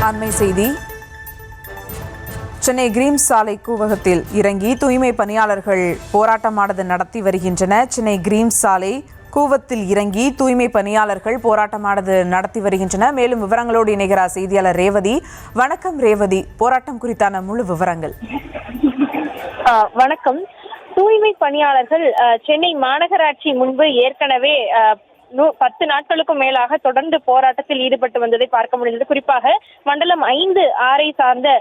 அண்மை செய்தி. சென்னை கிரீம்ஸ் சாலை கூவகத்தில் இறங்கி தூய்மை பணியாளர்கள் போராட்டமானது நடத்தி வருகின்றனர். சென்னை கிரீம்ஸ் சாலை கூவத்தில் இறங்கி தூய்மை பணியாளர்கள் போராட்டமானது நடத்தி வருகின்றனர். மேலும் விவரங்களோடு இணைகிறார் செய்தியாளர் ரேவதி. வணக்கம் ரேவதி, போராட்டம் குறித்தான முழு விவரங்கள். வணக்கம். தூய்மை பணியாளர்கள் சென்னை மாநகராட்சி முன்பு ஏற்கனவே 10 நாட்களுக்கும் மேலாக தொடர்ந்து போராட்டத்தில் ஈடுபட்டு வந்ததை பார்க்க முடிந்தது. குறிப்பாக மண்டலம் 5, 6 சார்ந்த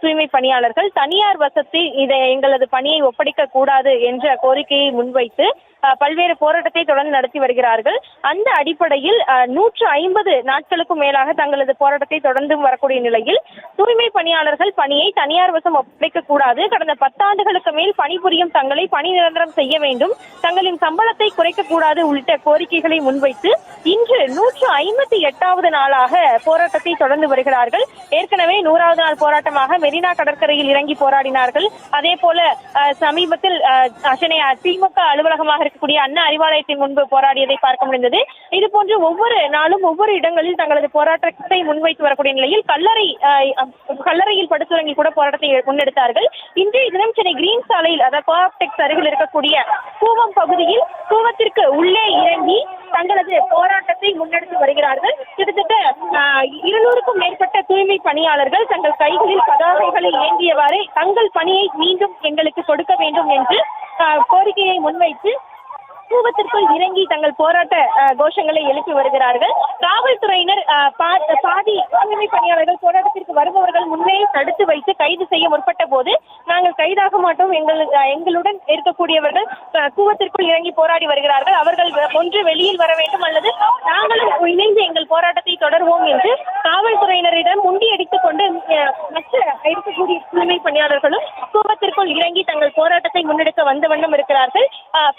தூய்மை பணியாளர்கள் தனியார் வசத்தில் இதை எங்களது பணியை ஒப்படைக்க கூடாது என்ற கோரிக்கையை முன்வைத்து பல்வேறு போராட்டத்தை தொடர்ந்து நடத்தி வருகிறார்கள். அந்த அடிப்படையில் 150 நாட்களுக்கும் மேலாக தங்களது போராட்டத்தை தொடர்ந்து வரக்கூடிய நிலையில் தூய்மை பணியாளர்கள் பணியை தனியார் வசம் ஒப்படைக்க கூடாது, கடந்த 10 ஆண்டுகளுக்கு மேல் பணிபுரியும் தங்களை பணி நிரந்தரம் செய்ய வேண்டும், தங்களின் சம்பளத்தை குறைக்க கூடாது உள்ளிட்ட கோரிக்கைகளை முன்வைத்து இன்று 158வது நாளாக போராட்டத்தை தொடர்ந்து வருகிறார்கள். ஏற்கனவே 100வது நாள் போராட்டமாக மெரினா கடற்கரையில் இறங்கி போராடினார்கள். அதே போல சமீபத்தில் சென்னை திமுக அலுவலகமாக இருக்கக்கூடிய அண்ணா அறிவாலயத்தின் முன்பு போராடியதை பார்க்க முடிந்தது. இது போன்று ஒவ்வொரு நாளும் ஒவ்வொரு இடங்களில் தங்களது போராட்டத்தை முன்வைத்து வரக்கூடிய நிலையில் கல்லறையில் படுத்துறங்கி கூட போராட்டத்தை முன்னெடுத்தார்கள். இன்றைய தினம் சென்னை கிரீன் சாலையில், அதாவது கோஆப்டெக்ஸ் அருகில் இருக்கக்கூடிய கூவம் பகுதியில் கூவத்திற்கு உள்ளே இறங்கி தங்களது போராட்டத்தை முன்னெடுத்து வருகிறார்கள். கிட்டத்தட்ட 200க்கும் மேற்பட்ட தூய்மை பணியாளர்கள் தங்கள் கைகளில் பதாகைகளை ஏந்தியவாறு தங்கள் பணியை மீண்டும் எங்களுக்கு கொடுக்க வேண்டும் என்று கோரிக்கையை முன்வைத்து கூவத்திற்குள் இறங்கி தங்கள் போராட்ட கோஷங்களை எழுப்பி வருகிறார்கள். காவல்துறையினர் பாதி தூய்மை பணியாளர்கள் போராட்டத்திற்கு வருபவர்கள் முன்னே தடுத்து வைத்து கைது செய்ய முற்பட்ட போது, நாங்கள் கைதாக மாட்டோம், எங்களுடன் இருக்கக்கூடியவர்கள் கூவத்திற்குள் இறங்கி போராடி வருகிறார்கள், அவர்கள் ஒன்று வெளியில் வர வேண்டும் அல்லது நாங்களும் இணைந்து எங்கள் போராட்டத்தை தொடர்வோம் என்று காவல்துறையினரிடம் முண்டியடித்துக் கொண்டு மற்ற இருக்கக்கூடிய தூய்மை பணியாளர்களும் கூவத்திற்குள் இறங்கி தங்கள் போராட்டத்தை முன்னெடுக்க வந்த வண்ணம் இருக்கிறார்கள்.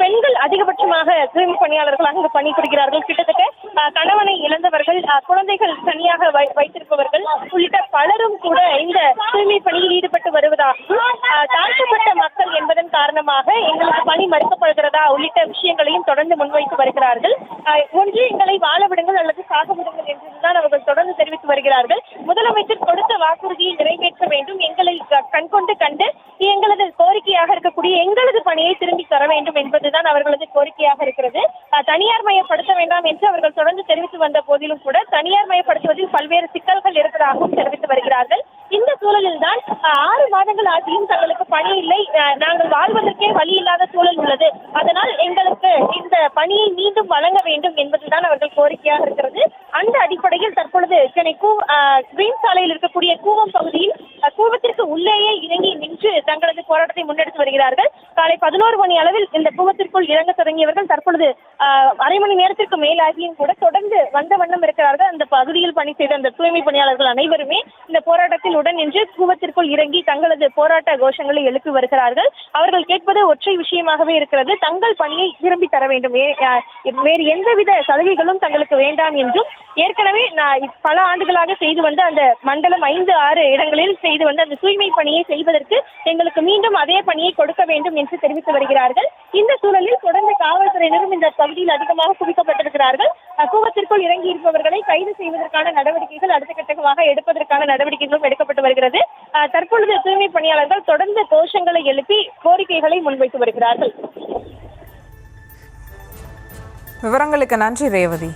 பெண்கள் அதிகபட்சமாக தூய்மை பணியாளர்களாக இங்கு பணிபுரிகிறார்கள். கிட்டத்தட்ட கணவனை இழந்தவர்கள், குழந்தைகள் தனியாக வைத்திருப்பவர்கள் உள்ளிட்ட பலரும் கூட இந்த தூய்மை பணியில் ஈடுபட்டு வருவதாகவும், தாழ்த்தப்பட்ட மக்கள் என்பதன் காரணமாக எங்களுக்கு பணி மறுக்கப்படுகிறதா உள்ளிட்ட விஷயங்களையும் தொடர்ந்து முன்வைத்து வருகிறார்கள். ஒன்று எங்களை வாழ விடுங்கள் அல்லது சாக விடுங்கள் என்றுதான் அவர்கள் தொடர்ந்து தெரிவித்து வருகிறார்கள். முதலமைச்சர் கொடுத்த வாக்குறுதியை நிறைவேற்ற வேண்டும், எங்களை கண்கொண்டு கண்டு எங்களது கோரிக்கையாக இருக்கக்கூடிய எங்களது பணியை திரும்பி தர வேண்டும் என்பதுதான் அவர்களது கோரிக்கையாக இருக்கிறது. தனியார் மயப்படுத்த வேண்டாம் என்று அவர்கள் தொடர்ந்து தெரிவித்து வந்த போதிலும் கூட தனியார் மயப்படுத்துவதில் பல்வேறு சிக்கல்கள் இருப்பதாகவும் தெரிவித்து வருகிறார்கள். இந்த சூழலில் தான் 6 மாதங்கள் ஆகியும் தங்களுக்கு பணி இல்லை, நாங்கள் வாழ்வதற்கே வழி இல்லாத சூழல் உள்ளது, அதனால் எங்களுக்கு இந்த பணியை மீண்டும் வழங்க வேண்டும் என்பதுதான் அவர்கள் கோரிக்கையாக இருக்கிறது. அந்த அடிப்படையில் தற்பொழுது சென்னை கிரீன் சாலையில் இருக்கக்கூடிய கூவம் பகுதியில் கூவத்திற்கு உள்ளேயே இறங்கி நின்று தங்களது போராட்டத்தை முன்னெடுத்து வருகிறார்கள். காலை 11 மணி அளவில் இந்த கூவத்திற்குள் இறங்க தொடங்கியவர்கள் தற்பொழுது அரை மணி நேரத்திற்கு மேலாகியும் கூட தொடர்ந்து வந்த வண்ணம் இருக்கிறார்கள். அந்த பகுதியில் பணி செய்த அந்த தூய்மை பணியாளர்கள் அனைவருமே இந்த போராட்டத்தில் உடன் நின்று கூவத்திற்குள் இறங்கி தங்களது போராட்ட கோஷங்களை எழுப்பி வருகிறார்கள். அவர்கள் கேட்பது ஒற்றை விஷயமாகவே இருக்கிறது, தங்கள் பணியை திரும்பி தர வேண்டும், வேறு எந்தவித சலுகைகளும் தங்களுக்கு வேண்டாம் என்றும், ஏற்கனவே பல ஆண்டுகளாக செய்து வந்த அந்த மண்டலம் 5, 6 இடங்களில் செய்து வந்த அந்த தூய்மை பணியை செய்வதற்கு எங்களுக்கு மீண்டும் அதே பணியை கொடுக்க வேண்டும் என்று தெரிவித்து வருகிறார்கள். இந்த சூழலில் தொடர்ந்து காவல்துறையினரும் இந்த பகுதியில் அதிகமாக குவிக்கப்பட்டிருக்கிறார்கள். கூவத்திற்குள் இறங்கி இருப்பவர்களை கைது செய்வதற்கான நடவடிக்கைகள் அடுத்த கட்டமாக எடுப்பதற்கான நடவடிக்கைகளும் எடுக்கப்பட்டு வருகிறது. தற்பொழுது தூய்மை பணியாளர்கள் தொடர்ந்து கோஷங்களை எழுப்பி கோரிக்கைகளை முன்வைத்து வருகிறார்கள். விவரங்களுக்கு நன்றி ரேவதி.